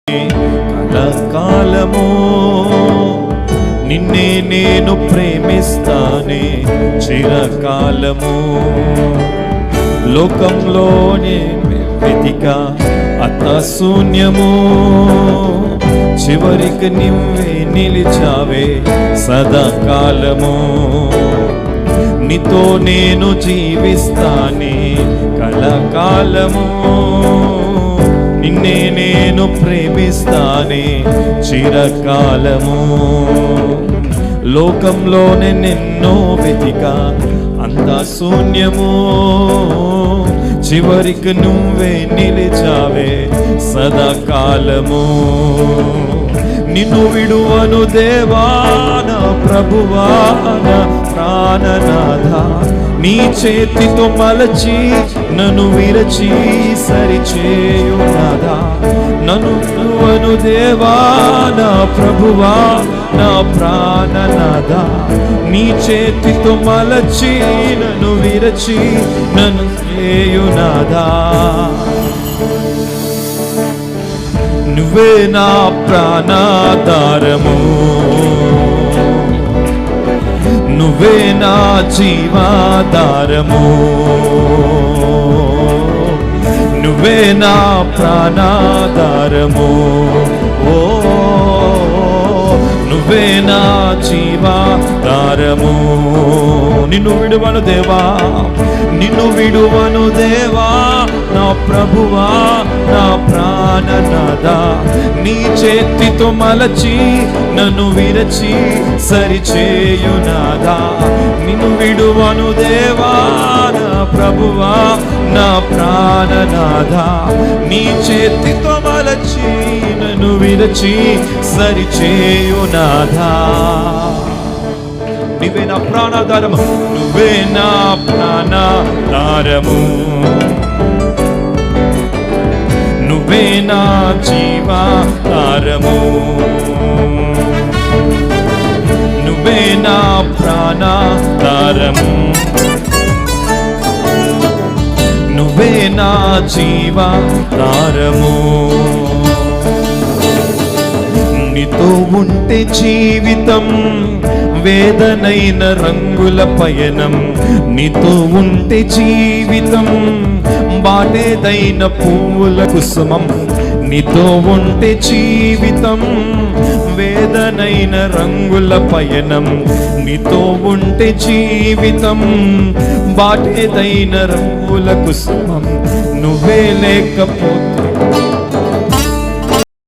కలకాలము నిన్నే నేను ప్రేమిస్తానే చిరకాలము. లోకంలోనే వెతిక అతశూన్యము, చివరికి నువ్వే నిలిచావే సదాకాలము. నీతో నేను జీవిస్తానే కలకాలము, నిన్నే నేను ప్రేమిస్తానే చిరకాలము. లోకంలోనే నిన్నో వెతిక అంత శూన్యము, చివరికి నువ్వే నిలిచావే సదాకాలము. నిన్ను విడువను దేవా నా ప్రభువా నా ప్రాణనాథ, నీ చేతితో మలచి నన్ను విరచి సరిచేయునాదా. నన్ను విడువను దేవా నా ప్రభువా నా ప్రాణనాథ, నీ చేతితో మలచి నన్ను విరచి నన్ను చేయునాదా. నువ్వే నా ప్రాణాధారము, నువ్వే నా జీవాధారము, నువ్వే నా ప్రాణాధారము. ఓ నువ్వే నా జీవాధారము. నిన్ను విడువను దేవా, నిన్ను విడువను దేవా నా ప్రభువా నా ప్రాణనాథ, నీ చేతితో మలచి నన్ను విరచి సరిచేయునాదా. నిన్ను విడువను దేవా నా ప్రభువా నా ప్రాణనాథ, నీ చేతితో మలచి నన్ను విరచి సరిచేయునాదా. నువ్వే నా ప్రాణాధారము, నువ్వే నా ప్రాణాధారము, నువ్వే నా జీవాధారము, నువ్వే నా ప్రాణాధారము, నువ్వే నా జీవాధారము. నీతో ఉంటే జీవితం వేదనైన రంగుల పయనం, నీతో ఉంటే జీవితం బాటేదైన పువ్వుల కుసుమం. నీతో ఉంటే జీవితం వేదనైన రంగుల పయనం, నీతో ఉంటే జీవితం బాటేదైన రంగుల కుసుమం. నువ్వే లేకపోతే